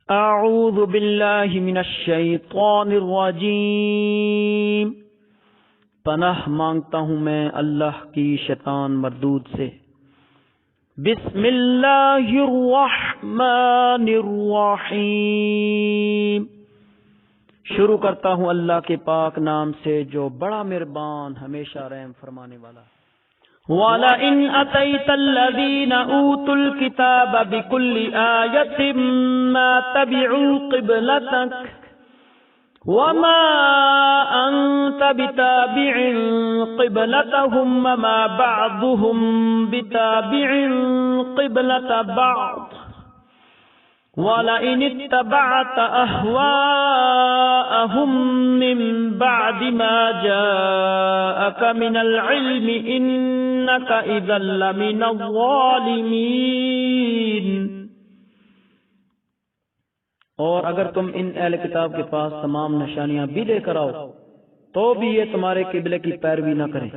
اعوذ باللہ من الشیطان الرجیم، پناہ مانگتا ہوں میں اللہ کی شیطان مردود سے۔ بسم اللہ الرحمن الرحیم، شروع کرتا ہوں اللہ کے پاک نام سے جو بڑا مہربان ہمیشہ رحم فرمانے والا۔ وَلَئِنْ أَتَيْتَ الَّذِينَ أُوتُوا الْكِتَابَ بِكُلِّ آيَةٍ مَا تَبِعُوا قِبْلَتَكَ وَمَا أَنْتَ بِتَابِعٍ قِبْلَتَهُمْ وَمَا بَعْضُهُمْ بِتَابِعٍ قِبْلَةَ بَعْضٍ وَلَئِنِ اتَّبَعْتَ أَهْوَاءَهُمْ مِنْ بَعْدِ مَا جَاءَكَ مِنَ الْعِلْمِ إِنَّكَ إِذًا لَمِنَ الظَّالِمِينَ۔ اور اگر تم ان اہل کتاب کے پاس تمام نشانیاں بھی لے کر آؤ تو بھی یہ تمہارے قبلے کی پیروی نہ کریں،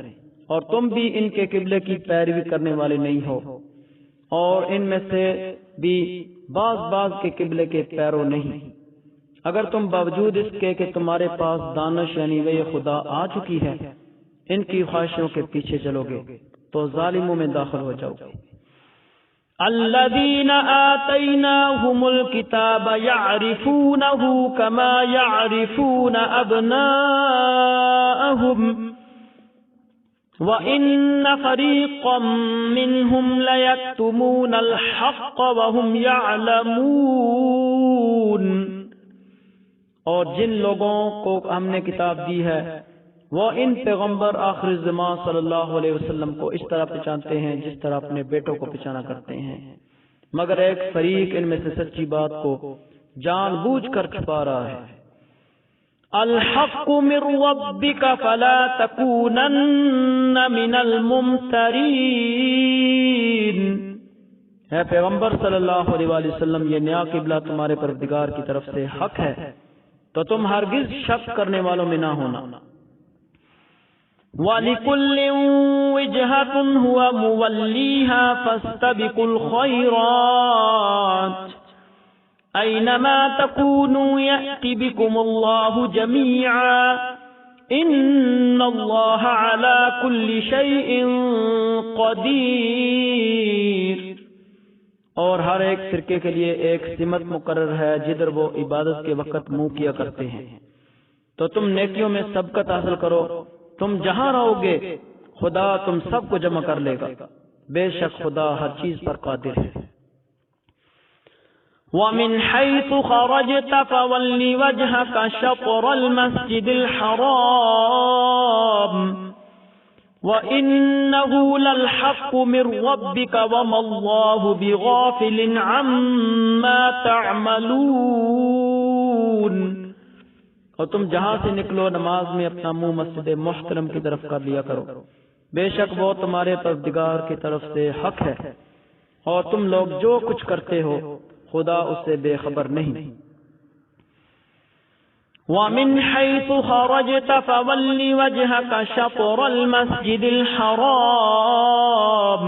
اور تم بھی ان کے قبلے کی پیروی کرنے والے نہیں ہو، اور ان میں سے بھی بعض کے قبلے کے پیرو نہیں۔ اگر تم باوجود اس کے کہ تمہارے پاس دانش یعنی وحی خدا آ چکی ہے ان کی خواہشوں کے پیچھے چلو گے تو ظالموں میں داخل ہو جاؤ گے۔ الذین آتیناہم الکتاب یعرفونہ کما یعرفون ابناءہم وَإِنَّ فَرِيقًا مِّنْهُمْ لَيَكْتُمُونَ الْحَقَّ وَهُمْ يَعْلَمُونَ۔ اور جن لوگوں کو ہم نے کتاب دی ہے وہ ان پیغمبر آخر زمان صلی اللہ علیہ وسلم کو اس طرح پہچانتے ہیں جس طرح اپنے بیٹوں کو پہچانا کرتے ہیں، مگر ایک فریق ان میں سے سچی بات کو جان بوجھ کر چھپا رہا ہے۔ الحق من ربک فلا تکونن من الممترین۔ اے پیغمبر صلی اللہ علیہ وآلہ وسلم، یہ نیا قبلہ تمہارے پروردگار کی طرف سے حق ہے تو تم ہرگز شک کرنے والوں میں نہ ہونا۔ وَلِكُلٍّ وِجْهَةٌ هُوَ مُوَلِّيهَا فَاسْتَبِقُوا الْخَيْرَاتِ أَيْنَمَا تَكُونُوا يَأْتِ بِكُمُ اللَّهُ جَمِيعًا إِنَّ اللَّهَ عَلَى كُلِّ شَيْءٍ قَدِيرٌ۔ اور ہر ایک فرقے کے لیے ایک سمت مقرر ہے جدھر وہ عبادت کے وقت منہ کیا کرتے ہیں، تو تم نیکیوں میں سبقت حاصل کرو، تم جہاں رہو گے خدا تم سب کو جمع کر لے گا، بے شک خدا ہر چیز پر قادر ہے۔ وَمِنْ حَيْثُ خَرَجْتَ فَوَلِّ وَجْهَكَ شَطْرَ الْمَسْجِدِ الْحَرَامِ وَإِنَّهُ لَلْحَقُّ مِنْ رَبِّكَ وَمَا اللَّهُ بِغَافِلٍ عَمَّا تَعْمَلُونَ۔ اور تم جہاں سے نکلو نماز میں اپنا منہ مسجد محترم کی طرف کر لیا کرو، بے شک وہ تمہارے پروردگار کی طرف سے حق ہے، اور تم لوگ جو کچھ کرتے ہو خدا اس سے بے خبر نہیں۔ وَمِنْ حَيْثُ خَرَجْتَ فَوَلِّ وَجْهَكَ شَطْرَ الْمَسْجِدِ الْحَرَامِ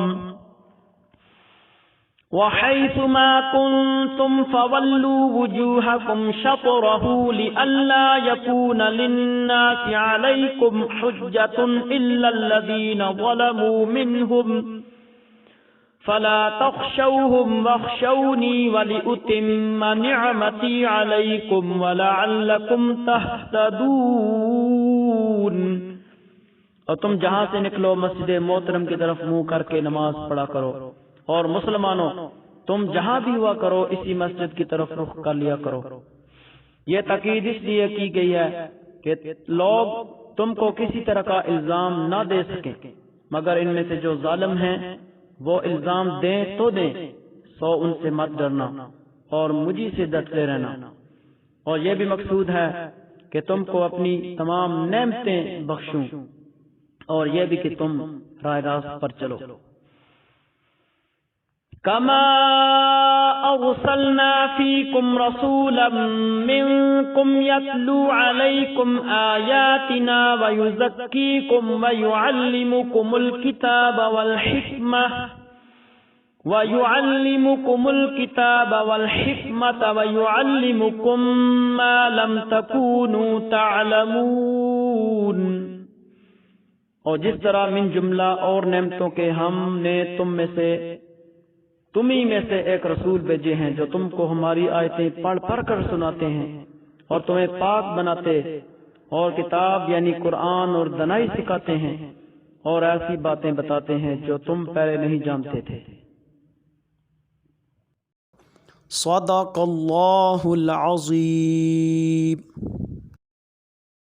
وَحَيْثُ مَا كُنْتُمْ فَوَلُّوا وُجُوهَكُمْ شَطْرَهُ لِئَلَّا يَكُونَ لِلنَّاسِ عَلَيْكُمْ حُجَّةٌ إِلَّا الَّذِينَ ظَلَمُوا مِنْهُمْ فَلَا تَخْشَوْهُمْ وَاخْشَوْنِي وَلِأُتِمَّ نِعْمَتِي عَلَيْكُمْ وَلَعَلَّكُمْ تَهْتَدُونَ۔ اور تم جہاں سے نکلو مسجد محترم کی طرف منہ کر کے نماز پڑھا کرو، اور مسلمانوں تم جہاں بھی ہوا کرو اسی مسجد کی طرف رخ کر لیا کرو۔ یہ تاکید اس لیے کی گئی ہے کہ لوگ تم کو کسی طرح کا الزام نہ دے سکیں، مگر ان میں سے جو ظالم ہیں وہ الزام دیں تو دیں، سو ان سے مت ڈرنا اور مجھے سے ڈرتے رہنا۔ اور یہ بھی مقصود ہے کہ تم کو اپنی تمام نعمتیں بخشوں، اور یہ بھی کہ تم راہ راست پر چلو۔ کما ارسلنا فیکم رسولا منکم یتلو علیکم آیاتنا ویزکیکم ویعلمکم الکتاب والحکمہ وَيُعَلِّمُكُمُ الْكِتَابَ وَالْحِكْمَةَ وَيُعَلِّمُكُم مَّا لَمْ تَكُونُوا تَعْلَمُونَ۔ اور جس طرح من جملہ اور نعمتوں کے ہم نے تمہیں میں سے ایک رسول بھیجے ہیں جو تم کو ہماری آیتیں پڑھ پڑھ کر سناتے ہیں اور تمہیں پاک بناتے اور کتاب یعنی قرآن اور دانائی سکھاتے ہیں اور ایسی باتیں بتاتے ہیں جو تم پہلے نہیں جانتے تھے۔ صدق اللہ العظیم۔